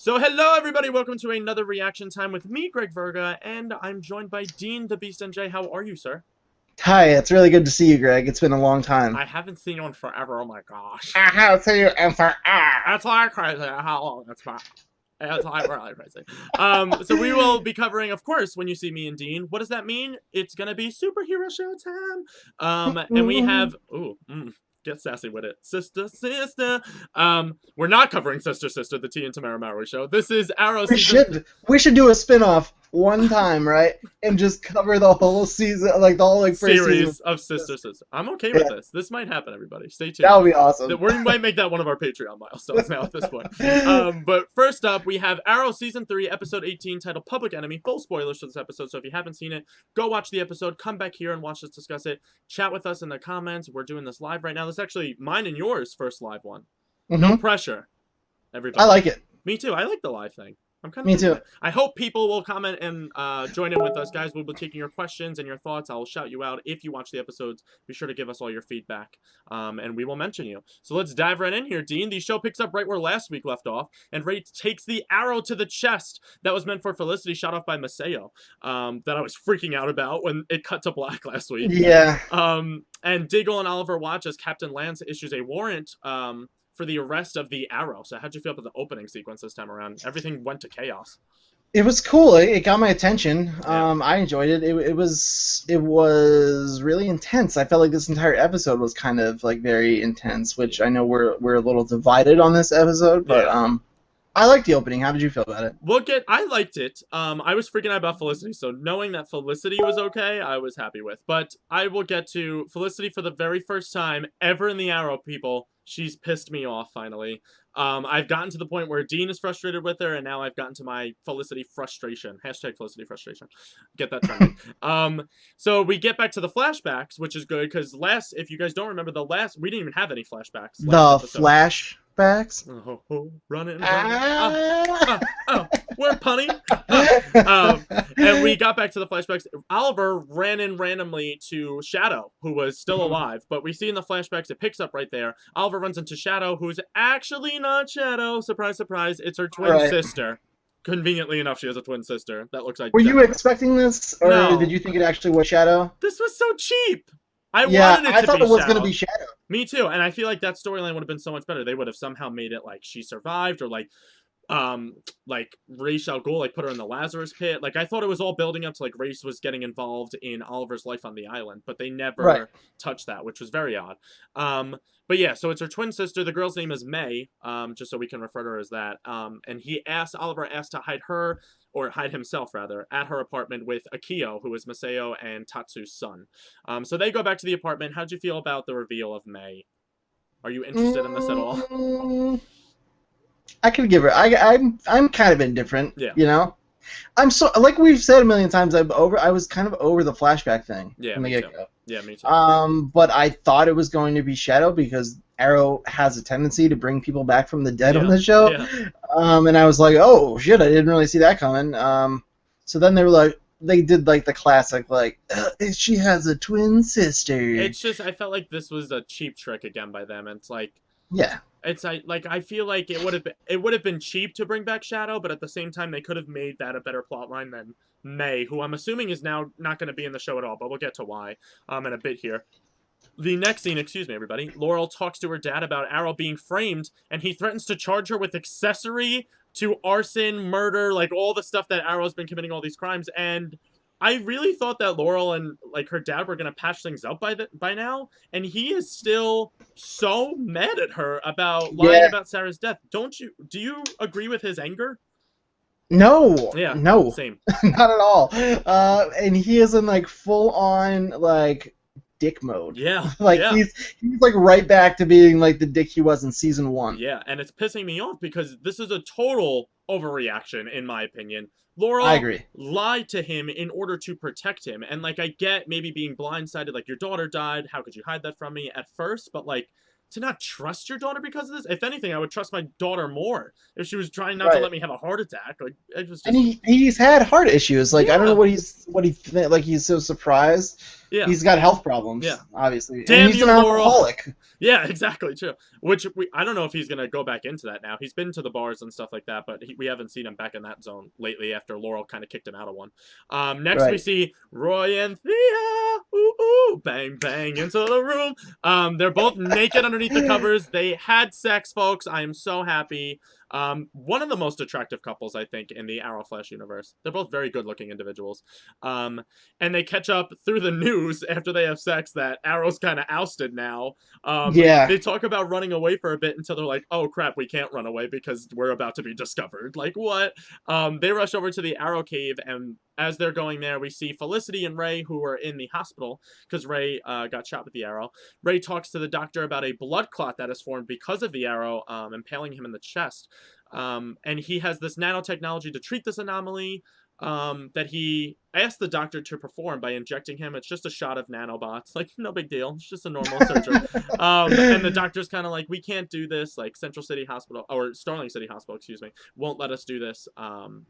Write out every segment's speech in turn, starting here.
So hello everybody, welcome to another reaction time with me, Greg Verga, and I'm joined by Dean the Beast NJ. How are you, sir? Hi, it's really good to see you, Greg. It's been a long time. I haven't seen you in forever, oh my gosh. I have seen you in forever. That's like crazy how long it's been. It's like really crazy. So we will be covering, of course, when you see me and Dean. What does that mean? It's gonna be superhero show time. And we have get sassy with it. Sister, sister. We're not covering Sister, Sister, the T and Tamara Maori show. This is Arrow We season. should do a spin-off one time, right? And just cover the whole season, like the whole first Series season. of Sister, Sister. I'm okay with this. This might happen, everybody. Stay tuned. That would be awesome. We might make that one of our Patreon milestones now at this point. But first up, we have Arrow Season 3, Episode 18, titled Public Enemy. Full spoilers for this episode, so if you haven't seen it, go watch the episode, come back here and watch us discuss it. Chat with us in the comments. We're doing this live right now. This is actually mine and yours first live one. No pressure, everybody. I like it. Me too. I like the live thing. I'm kind of Me too. it. I hope people will comment and join in with us, guys. We'll be taking your questions and your thoughts. I will shout you out if you watch the episodes. Be sure to give us all your feedback, and we will mention you. So let's dive right in here, Dean. The show picks up right where last week left off, and Ray takes the arrow to the chest that was meant for Felicity, shot off by Maseo, that I was freaking out about when it cut to black last week. Yeah. And Diggle and Oliver watch as Captain Lance issues a warrant, for the arrest of the Arrow. So how'd you feel about the opening sequence this time around? Everything went to chaos. It was cool. It got my attention. Yeah. I enjoyed it. It was really intense. I felt like this entire episode was kind of like very intense, which I know we're a little divided on this episode, but Yeah. I liked the opening. How did you feel about it? I liked it. I was freaking out about Felicity, so knowing that Felicity was okay, I was happy with. But I will get to Felicity for the very first time ever in the Arrow, people. She's pissed me off, finally. I've gotten to the point where Dean is frustrated with her, and now I've gotten to my Felicity frustration. Hashtag Felicity frustration. Get that trending. So we get back to the flashbacks, which is good, because if you guys don't remember, we didn't even have any flashbacks. The flashbacks? Running. We're punny. And we got back to the flashbacks. Oliver ran in randomly to Shadow, who was still alive. But we see in the flashbacks, it picks up right there. Oliver runs into Shadow, who's actually not Shadow. Surprise, surprise. It's her twin sister. Conveniently enough, she has a twin sister. That looks like. Were you expecting this, or No. did you think it actually was Shadow? This was so cheap. I thought it was going to be Shadow. Me too, and I feel like that storyline would have been so much better. They would have somehow made it like she survived, or like Ra's al Ghul, like put her in the Lazarus pit. Like I thought it was all building up to like Ra's was getting involved in Oliver's life on the island, but they never touched that, which was very odd. But yeah, so it's her twin sister. The girl's name is May, just so we can refer to her as that. And Oliver asked to hide her, or hide himself rather, at her apartment with Akio, who is Maseo and Tatsu's son. So they go back to the apartment. How'd you feel about the reveal of May? Are you interested in this at all? I could give her. I'm kind of indifferent. Yeah. You know, I'm so, like we've said a million times. I was kind of over the flashback thing. Yeah, from the me too. get-go. Yeah, me too. But I thought it was going to be Shadow because Arrow has a tendency to bring people back from the dead on the show. Yeah. And I was like, oh shit, I didn't really see that coming. So then they did like the classic, like she has a twin sister. It's just I felt like this was a cheap trick again by them. And it's like, yeah. It's like I feel like it would have been cheap to bring back Shadow, but at the same time they could have made that a better plotline than May, who I'm assuming is now not going to be in the show at all, but we'll get to why in a bit here. The next scene, excuse me, everybody. Laurel talks to her dad about Arrow being framed, and he threatens to charge her with accessory to arson, murder, like all the stuff that Arrow's been committing all these crimes. And I really thought that Laurel and like her dad were gonna patch things up by now, and he is still so mad at her about lying about Sarah's death. Do you agree with his anger? No. Yeah. No. Same. Not at all. And he is in like full on like dick mode. Yeah. Like he's like right back to being like the dick he was in season 1. Yeah, and it's pissing me off because this is a total overreaction in my opinion. Laurel I agree. lied to him in order to protect him. And like I get maybe being blindsided, like your daughter died, how could you hide that from me at first? But like to not trust your daughter because of this? If anything, I would trust my daughter more if she was trying not to let me have a heart attack. Like it was just... And he's had heart issues. Like I don't know what he's so surprised Yeah. He's got health problems, Yeah. obviously. Damn and he's you, an Laurel. alcoholic. Yeah, exactly, true. Which I don't know if he's gonna go back into that now. He's been to the bars and stuff like that, but we haven't seen him back in that zone lately after Laurel kind of kicked him out of one. Next we Right. see Roy and Thea. Ooh, ooh, bang, bang into the room. They're both naked underneath the covers. They had sex, folks. I am so happy. One of the most attractive couples, I think, in the Arrow Flash universe. They're both very good-looking individuals. And they catch up through the news after they have sex that Arrow's kind of ousted now. Yeah. They talk about running away for a bit until they're like, oh crap, we can't run away because we're about to be discovered. Like, what? They rush over to the Arrow Cave, and as they're going there, we see Felicity and Ray, who are in the hospital because Ray got shot with the arrow. Ray talks to the doctor about a blood clot that has formed because of the arrow, impaling him in the chest. And he has this nanotechnology to treat this anomaly that he asked the doctor to perform by injecting him. It's just a shot of nanobots. Like, no big deal. It's just a normal surgery. And the doctor's kind of like, we can't do this. Like, Central City Hospital, or Starling City Hospital, excuse me, won't let us do this.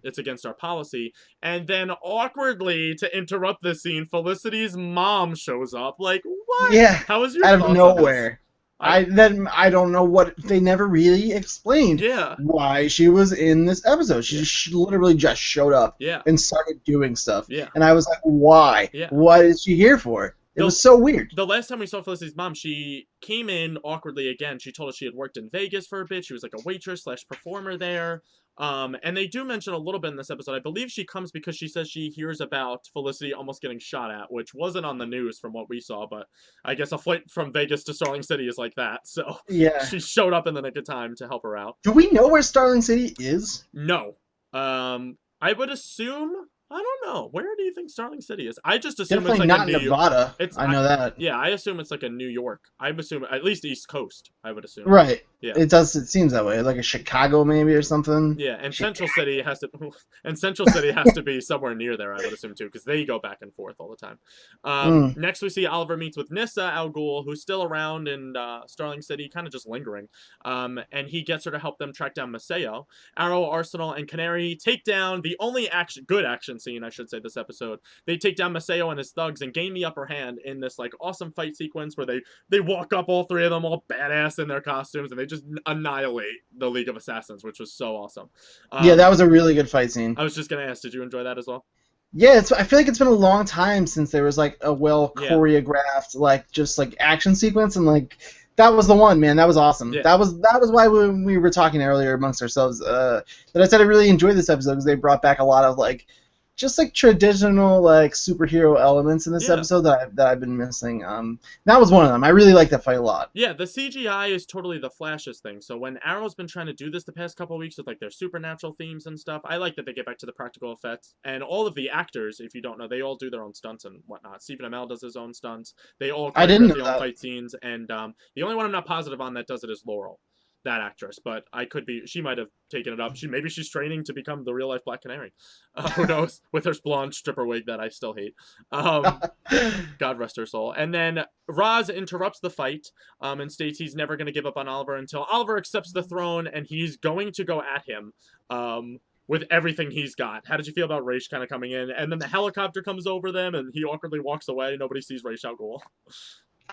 It's against our policy. And then, awkwardly, to interrupt this scene, Felicity's mom shows up. Like, what? Yeah. How was your Out of thoughts on this? nowhere. I don't know what they never really explained. Yeah. Why she was in this episode. She literally just showed up. Yeah. And started doing stuff. Yeah. And I was like, why? Yeah. What is she here for? It was so weird. The last time we saw Felicity's mom, she came in awkwardly again. She told us she had worked in Vegas for a bit. She was like a waitress / performer there. And they do mention a little bit in this episode. I believe she comes because she says she hears about Felicity almost getting shot at, which wasn't on the news from what we saw, but I guess a flight from Vegas to Starling City is like that. So Yeah. she showed up in the nick of time to help her out. Do we know where Starling City is? No. I would assume... I don't know. Where do you think Starling City is? I just assume Definitely it's like not a New Nevada. York. I know that. Yeah, I assume it's like a New York. I assume at least East Coast. I would assume. Right. Yeah. It does. It seems that way. Like a Chicago maybe or something. Yeah, and Central City has to. And Central City has to be somewhere near there. I would assume too, because they go back and forth all the time. Next, we see Oliver meets with Nyssa Al Ghul, who's still around in Starling City, kind of just lingering. And he gets her to help them track down Maceo. Arrow, Arsenal, and Canary take down the only good action scene, I should say, this episode. They take down Maceo and his thugs and gain the upper hand in this like awesome fight sequence where they walk up, all three of them all badass in their costumes, and they just annihilate the League of Assassins, which was so awesome. Yeah, that was a really good fight scene. I was just gonna ask, did you enjoy that as well? Yeah, I feel like it's been a long time since there was like a well choreographed like just like action sequence, and like that was the one, man. That was awesome. Yeah. That was why when we were talking earlier amongst ourselves that I said I really enjoyed this episode because they brought back a lot of like just like traditional like superhero elements in this episode that I've been missing. That was one of them. I really like that fight a lot. Yeah, the CGI is totally the Flash's thing. So when Arrow's been trying to do this the past couple of weeks with like their supernatural themes and stuff, I like that they get back to the practical effects. And all of the actors, if you don't know, they all do their own stunts and whatnot. Stephen Amell does his own stunts. They all choreograph their own fight scenes. And the only one I'm not positive on that does it is Laurel, that actress, but I could be. She might have taken it up. Maybe she's training to become the real life Black Canary. Who knows? With her blonde stripper wig that I still hate. God rest her soul. And then Roz interrupts the fight and states he's never going to give up on Oliver until Oliver accepts the throne, and he's going to go at him with everything he's got. How did you feel about Raish kind of coming in? And then the helicopter comes over them, and he awkwardly walks away. Nobody sees Raish Al Ghul.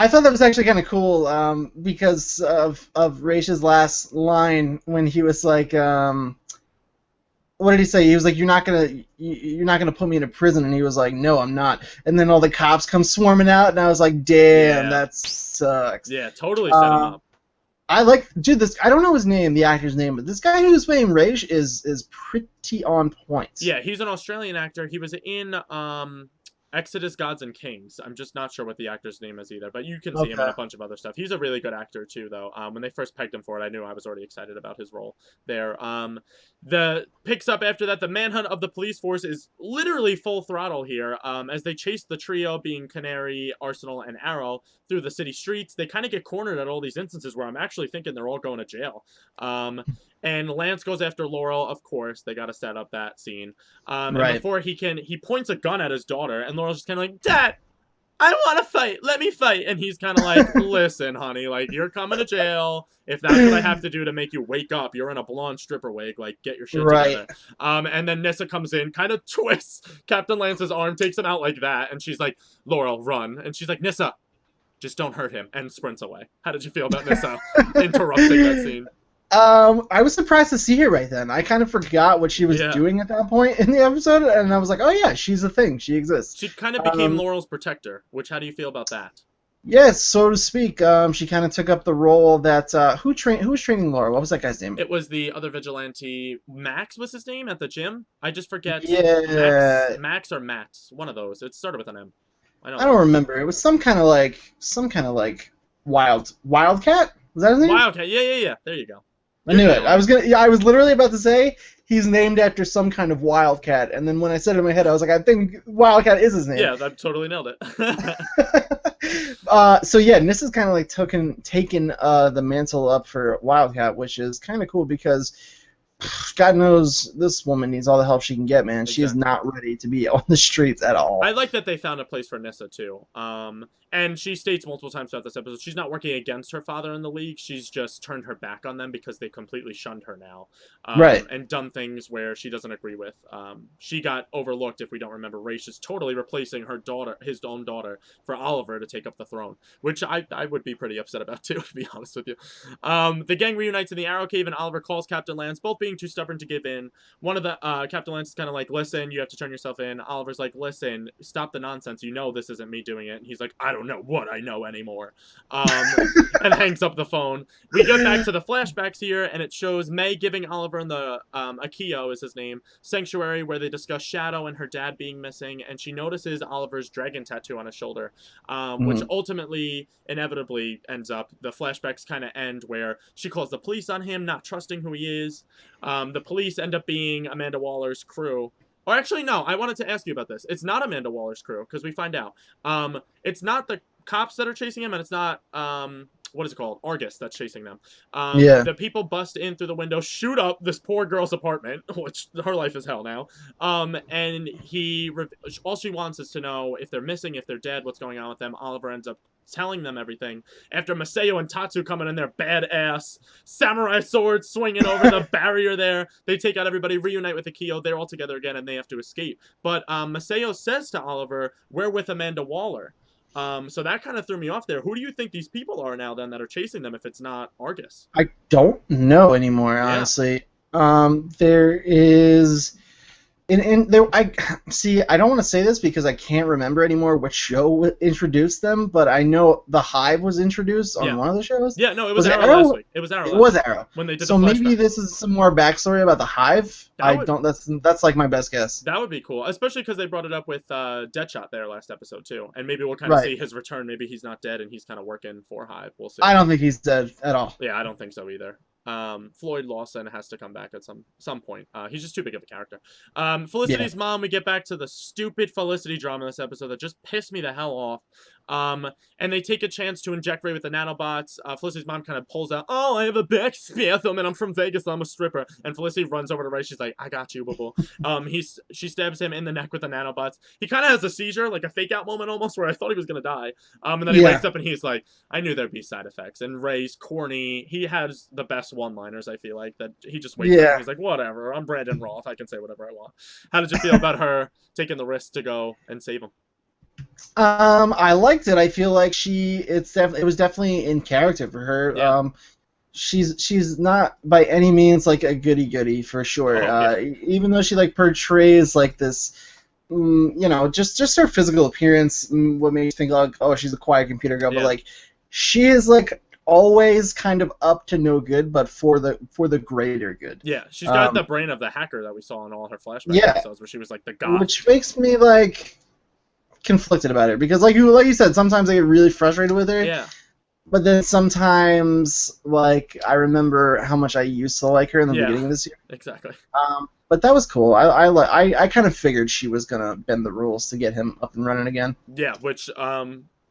I thought that was actually kind of cool because of Raish's last line when he was like, what did he say? He was like, "You're not gonna put me in a prison," and he was like, "No, I'm not." And then all the cops come swarming out, and I was like, "Damn, that sucks." Yeah, totally set him up. I like, dude. I don't know his name, the actor's name, but this guy who's playing Raish is pretty on point. Yeah, he's an Australian actor. He was in Exodus, Gods and Kings. I'm just not sure what the actor's name is either, but you can see him in a bunch of other stuff. He's a really good actor too, though. When they first pegged him for it, I knew I was already excited about his role there. The picks up after that. The manhunt of the police force is literally full throttle here as they chase the trio, being Canary, Arsenal, and Arrow, through the city streets. They kind of get cornered at all these instances where I'm actually thinking they're all going to jail. And Lance goes after Laurel, of course. They got to set up that scene. And before he points a gun at his daughter, and Laurel's just kind of like, "Dad, I want to fight. Let me fight. And he's kind of like, listen, honey, like, you're coming to jail. If that's what I have to do to make you wake up, you're in a blonde stripper wig. Like, get your shit Right. together. And then Nissa comes in, kind of twists Captain Lance's arm, takes him out like that. And she's like, Laurel, run. And she's like, Nissa, just don't hurt him. And sprints away. How did you feel about Nissa interrupting that scene? I was surprised to see her right then. I kind of forgot what she was doing at that point in the episode, and I was like, oh yeah, she's a thing. She exists. She kind of became Laurel's protector, which, how do you feel about that? Yes, so to speak. She kind of took up the role that who was training Laura? What was that guy's name? It was the other vigilante. Max was his name at the gym. I just forget. Yeah, Max or Max, one of those. It started with an M. I don't remember. It was some kind of like Wildcat. Was that his name? Wildcat. Yeah. There you go. I knew it. I was literally about to say he's named after some kind of wildcat, and then when I said it in my head, I was like, I think Wildcat is his name. Yeah, that totally nailed it. So yeah, Nissa's kind of like taken the mantle up for Wildcat, which is kind of cool because God knows this woman needs all the help she can get, man. Exactly. She is not ready to be on the streets at all. I like that they found a place for Nissa too. And she states multiple times throughout this episode, she's not working against her father in the league. She's just turned her back on them because they completely shunned her now. Right. And done things where she doesn't agree with. She got overlooked, if we don't remember. Ra's is totally replacing her daughter, his own daughter, for Oliver to take up the throne, which I would be pretty upset about too, to be honest with you. The gang reunites in the Arrow Cave, and Oliver calls Captain Lance, both being too stubborn to give in. One of the Captain Lance is kind of like, listen, you have to turn yourself in. Oliver's like, listen, stop the nonsense. You know this isn't me doing it. And he's like, I don't know what I know anymore. And hangs up the phone. We get back to the flashbacks here, and it shows May giving Oliver and the Akio is his name, sanctuary, where they discuss Shadow and her dad being missing, and she notices Oliver's dragon tattoo on his shoulder, which ultimately, inevitably, ends up, the flashbacks kind of end where she calls the police on him, not trusting who he is. The police end up being Amanda Waller's crew. Or actually, no, I wanted to ask you about this. It's not Amanda Waller's crew, because we find out. It's not the cops that are chasing him, and it's not, what is it called? Argus that's chasing them. The people bust in through the window, shoot up this poor girl's apartment, which her life is hell now. And all she wants is to know if they're missing, if they're dead, what's going on with them. Oliver ends up telling them everything. After Maseo and Tatsu coming in their badass samurai swords swinging over the barrier there, they take out everybody, reunite with Akio, they're all together again, and they have to escape. But Maseo says to Oliver, we're with Amanda Waller. So that kind of threw me off there. Who do you think these people are now then that are chasing them if it's not Argus? I don't know anymore, honestly. There is... I don't want to say this because I can't remember anymore which show introduced them, but I know the Hive was introduced on one of the shows. Yeah, no, it was Arrow last week. It was Arrow. It was Arrow. When they did so maybe this is some more backstory about the Hive. That's like my best guess. That would be cool, especially because they brought it up with Deadshot there last episode too, and maybe we'll kind of see his return. Maybe he's not dead and he's kind of working for Hive. We'll see. I don't think he's dead at all. Yeah, I don't think so either. Floyd Lawson has to come back at some point. He's just too big of a character. Felicity's mom, we get back to the stupid Felicity drama this episode that just pissed me the hell off. And they take a chance to inject Ray with the nanobots. Felicity's mom kind of pulls out, oh, I have a back spasm and I'm from Vegas, I'm a stripper. And Felicity runs over to Ray, she's like, I got you, boo-boo. She stabs him in the neck with the nanobots. He kind of has a seizure, like a fake out moment almost, where I thought he was going to die. And then he wakes up and he's like, I knew there'd be side effects. And Ray's corny. He has the best one-liners, I feel like, that he just wakes up and he's like, whatever, I'm Brandon Roth, I can say whatever I want. How did you feel about her taking the risk to go and save him? I liked it. I feel like it was definitely in character for her. Yeah. She's not by any means like a goody for sure. Even though she like portrays like this, just her physical appearance, what makes you think like, oh, she's a quiet computer girl, but like she is like always kind of up to no good, but for the greater good. Yeah, she's got the brain of the hacker that we saw in all her flashback episodes, where she was like the god. Which makes me like conflicted about it because like you said, sometimes I get really frustrated with her. Yeah. But then sometimes like I remember how much I used to like her in the beginning of this year. Exactly. But that was cool. I kind of figured she was gonna bend the rules to get him up and running again. Yeah, which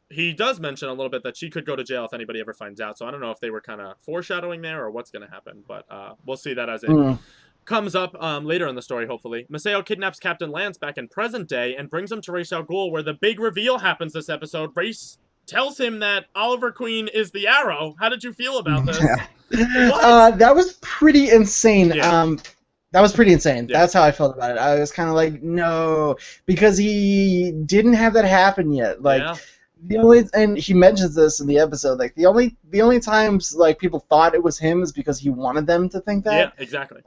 he does mention a little bit that she could go to jail if anybody ever finds out. So I don't know if they were kind of foreshadowing there or what's going to happen, but we'll see that as it comes up later in the story, hopefully. Maseo kidnaps Captain Lance back in present day and brings him to Ra's al Ghul, where the big reveal happens this episode. Ra's tells him that Oliver Queen is the Arrow. How did you feel about this? That was pretty insane. Yeah. That was pretty insane. Yeah. That's how I felt about it. I was kind of like, no, because he didn't have that happen yet. Like, Yeah. the only, and he mentions this in the episode, like the only times like people thought it was him is because he wanted them to think that. Yeah, exactly.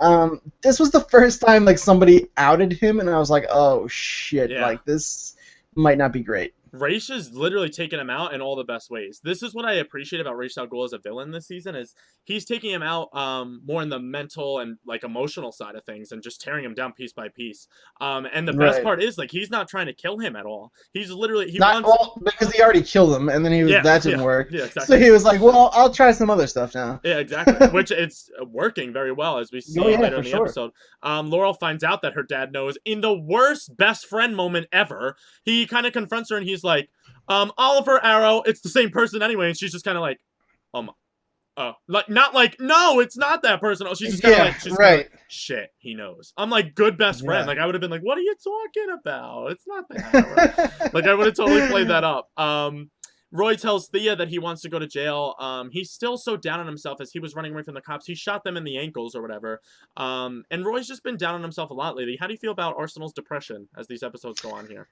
This was the first time like somebody outed him, and I was like, oh shit, Yeah. like this might not be great. Ra's is literally taking him out in all the best ways. This is what I appreciate about Ra's al Ghul as a villain this season, is he's taking him out more in the mental and like emotional side of things and just tearing him down piece by piece. And the best Right. part is like he's not trying to kill him at all. He's literally Not well, because he already killed him, and then he was, Yeah, that didn't yeah, work. yeah, exactly. So he was like, well, I'll try some other stuff now. Yeah, exactly. Which it's working very well, as we see Oh, yeah, later in for the sure. episode. Laurel finds out that her dad knows in the worst best friend moment ever. He kind of confronts her and he's like, Oliver, Arrow, it's the same person anyway. And she's just kind of like, oh, like, not like, no, it's not that person. Oh, she's just kind of like, she's right. kinda like, shit, he knows. I'm like, good best friend. Yeah. Like, I would have been like, what are you talking about? It's not that Arrow. Like, I would have totally played that up. Roy tells Thea that he wants to go to jail. He's still so down on himself as he was running away from the cops. He shot them in the ankles or whatever. And Roy's just been down on himself a lot lately. How do you feel about Arsenal's depression as these episodes go on here?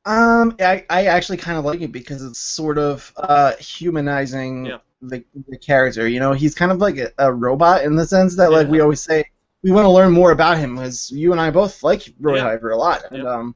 I actually kind of like it because it's sort of humanizing the character. You know, he's kind of like a robot in the sense that, like we always say, we want to learn more about him, because you and I both like Roy Hiver a lot. And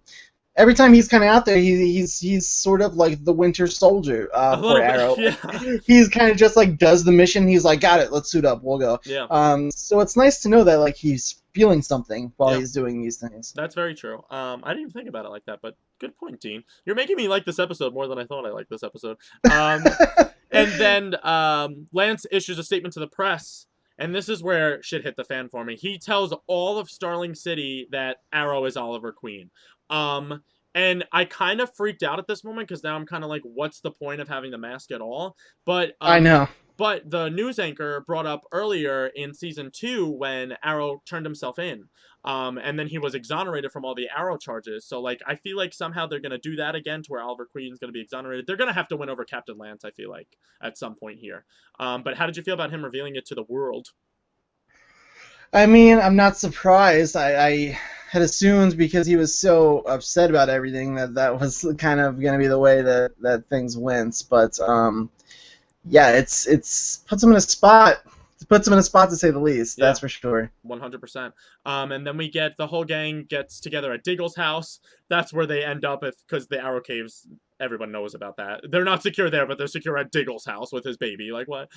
every time he's kind of out there, he's sort of like the Winter Soldier for Arrow. Yeah. He's kind of just like does the mission. He's like, got it, let's suit up, we'll go. Yeah. So it's nice to know that like he's feeling something while he's doing these things. That's very true. I didn't even think about it like that, but good point, Dean. You're making me like this episode more than I thought I liked this episode. And then Lance issues a statement to the press, and this is where shit hit the fan for me. He tells all of Starling City that Arrow is Oliver Queen. And I kind of freaked out at this moment because now I'm kind of like, what's the point of having the mask at all? But I know. But the news anchor brought up earlier in season 2 when Arrow turned himself in. And then he was exonerated from all the Arrow charges. So, like, I feel like somehow they're going to do that again to where Oliver Queen's going to be exonerated. They're going to have to win over Captain Lance, I feel like, at some point here. But how did you feel about him revealing it to the world? I mean, I'm not surprised. I had assumed because he was so upset about everything that was kind of going to be the way that things went. But, yeah, it's puts him in a spot. Puts him in a spot to say the least. Yeah. That's for sure. 100%. And then we get the whole gang gets together at Diggle's house. That's where they end up because the Arrow Caves, everyone knows about that. They're not secure there, but they're secure at Diggle's house with his baby. Like, what?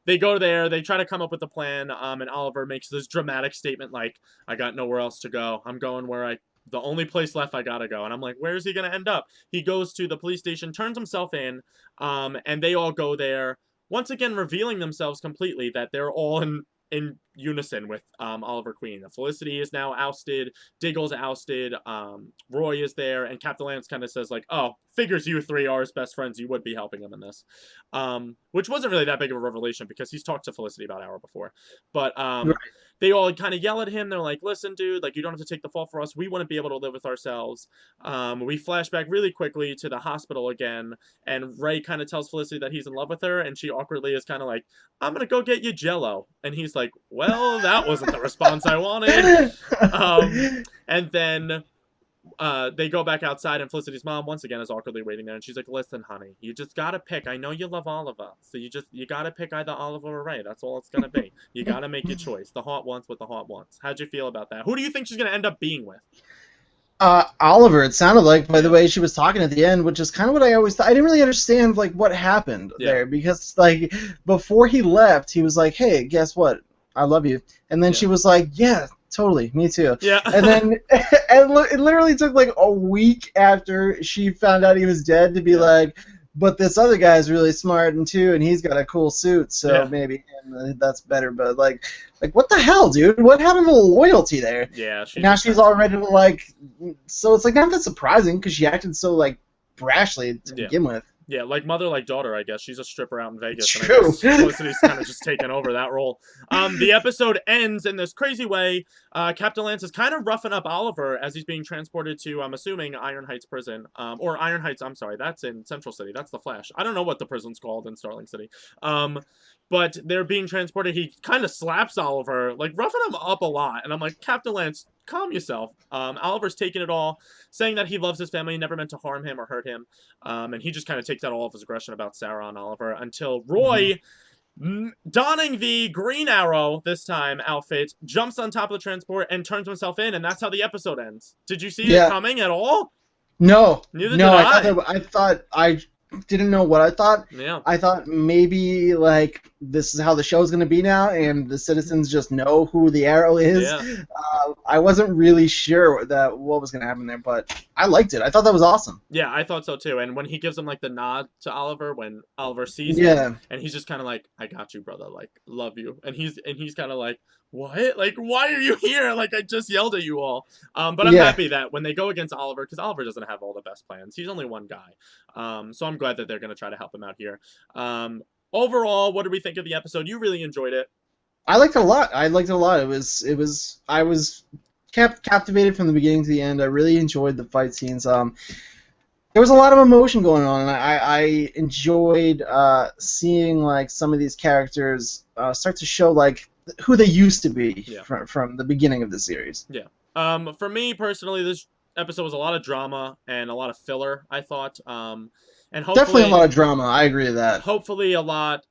They go there. They try to come up with a plan. And Oliver makes this dramatic statement like, I got nowhere else to go. I'm going where the only place left I gotta go. And I'm like, where is he gonna end up? He goes to the police station, turns himself in, and they all go there. Once again, revealing themselves completely that they're all in unison with Oliver Queen. Felicity is now ousted. Diggle's ousted. Roy is there. And Captain Lance kind of says, like, oh, figures you three are his best friends. You would be helping him in this. Which wasn't really that big of a revelation because he's talked to Felicity about Arrow before. But they all kind of yell at him. They're like, listen, dude, like, you don't have to take the fall for us. We want to be able to live with ourselves. We flash back really quickly to the hospital again. And Ray kind of tells Felicity that he's in love with her. And she awkwardly is kind of like, I'm going to go get you Jell-O. And he's like, well, that wasn't the response I wanted. And then they go back outside, and Felicity's mom once again is awkwardly waiting there, and she's like, listen, honey, you just gotta pick. I know you love all of us, so you gotta pick either Oliver or Ray. That's all it's gonna be. You gotta make your choice. The heart wants what the heart wants. How'd you feel about that? Who do you think she's gonna end up being with? Oliver, it sounded like, by the way she was talking at the end, which is kind of what I always thought. I didn't really understand, like, what happened there, because, like, before he left, he was like, hey, guess what? I love you. And then she was like, yeah, totally, me too. Yeah. And then it literally took, like, a week after she found out he was dead to be like, but this other guy's really smart and he's got a cool suit, so maybe that's better. But like what the hell, dude? What happened to the loyalty there? Yeah. Now she's all ready to, like, so it's like not that surprising because she acted so, like, brashly to begin with. Yeah, like mother, like daughter, I guess. She's a stripper out in Vegas, and I True. guess Felicity's kind of just taken over that role. The episode ends in this crazy way. Captain Lance is kind of roughing up Oliver as he's being transported to, I'm assuming, Iron Heights prison. Or Iron Heights, I'm sorry, that's in Central City. That's the Flash. I don't know what the prison's called in Starling City. But they're being transported. He kind of slaps Oliver, like roughing him up a lot. And I'm like, Captain Lance, calm yourself. Oliver's taking it all, saying that he loves his family, never meant to harm him or hurt him. And he just kind of takes out all of his aggression about Sarah and Oliver until Roy, donning the Green Arrow, this time, outfit, jumps on top of the transport and turns himself in, and that's how the episode ends. Did you see it coming at all? No. Neither did No, I. I thought I didn't know what I thought. Yeah. I thought maybe like this is how the show's gonna be now, and the citizens just know who the Arrow is. Yeah. I wasn't really sure that what was gonna happen there, but I liked it. I thought that was awesome. Yeah, I thought so too. And when he gives him like the nod to Oliver, when Oliver sees Yeah. him, and he's just kind of like, "I got you, brother. Like, love you." And he's kind of like, "What? Like, why are you here? Like, I just yelled at you all." But I'm Yeah. happy that when they go against Oliver, because Oliver doesn't have all the best plans. He's only one guy. So I'm glad that they're gonna try to help him out here. Overall, what did we think of the episode? You really enjoyed it. I liked it a lot. I was captivated from the beginning to the end. I really enjoyed the fight scenes. There was a lot of emotion going on, and I enjoyed seeing like some of these characters start to show like who they used to be from the beginning of the series. Yeah. For me personally, this episode was a lot of drama and a lot of filler, I thought. And hopefully, definitely a lot of drama. I agree with that. Hopefully a lot.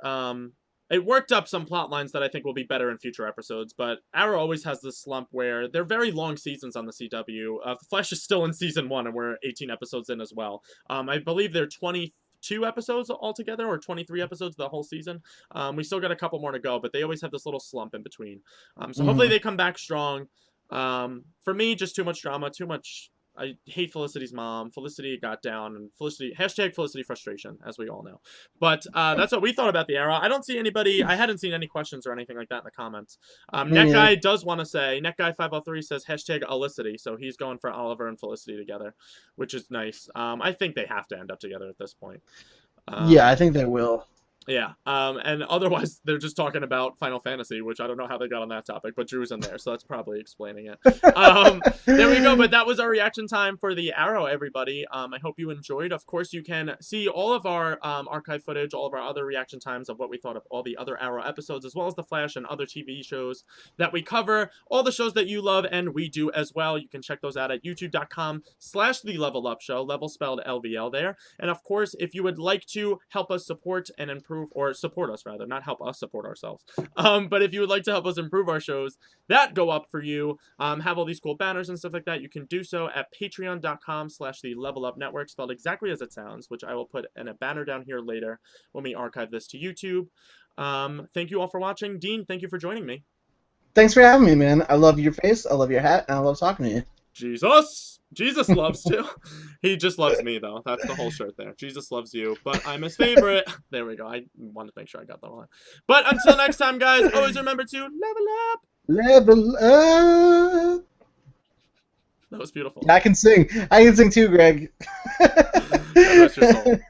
It worked up some plot lines that I think will be better in future episodes, but Arrow always has this slump where they're very long seasons on the CW. The Flash is still in season 1, and we're 18 episodes in as well. I believe they're 22 episodes altogether, or 23 episodes the whole season. We still got a couple more to go, but they always have this little slump in between. So hopefully they come back strong. For me, just too much drama, too much... I hate Felicity's mom. Felicity got down, and hashtag Felicity frustration, as we all know. But that's what we thought about the Arrow. I hadn't seen any questions or anything like that in the comments. Netguy does want to say, Netguy503 says hashtag Olicity, so he's going for Oliver and Felicity together, which is nice. I think they have to end up together at this point. Yeah, I think they will. Yeah, and otherwise they're just talking about Final Fantasy, which I don't know how they got on that topic, but Drew's in there, so that's probably explaining it. There we go, but that was our reaction time for the Arrow, everybody. I hope you enjoyed. Of course, you can see all of our archive footage, all of our other reaction times of what we thought of all the other Arrow episodes, as well as The Flash and other TV shows that we cover, all the shows that you love and we do as well. You can check those out at youtube.com/The Level Up Show, level spelled LVL there. And of course, if you would like to help us support and improve, or support us rather, not help us support ourselves. But if you would like to help us improve our shows that go up for you, have all these cool banners and stuff like that, you can do so at patreon.com/The Level Up Network, spelled exactly as it sounds, which I will put in a banner down here later when we archive this to YouTube. Thank you all for watching. Dean, thank you for joining me. Thanks for having me, man. I love your face, I love your hat, and I love talking to you. Jesus loves too. He just loves me, though. That's the whole shirt there. Jesus loves you, but I'm his favorite. There we go. I wanted to make sure I got that one. But until next time, guys, always remember to level up. Level up. That was beautiful. Yeah, I can sing. I can sing too, Greg. God rest your soul.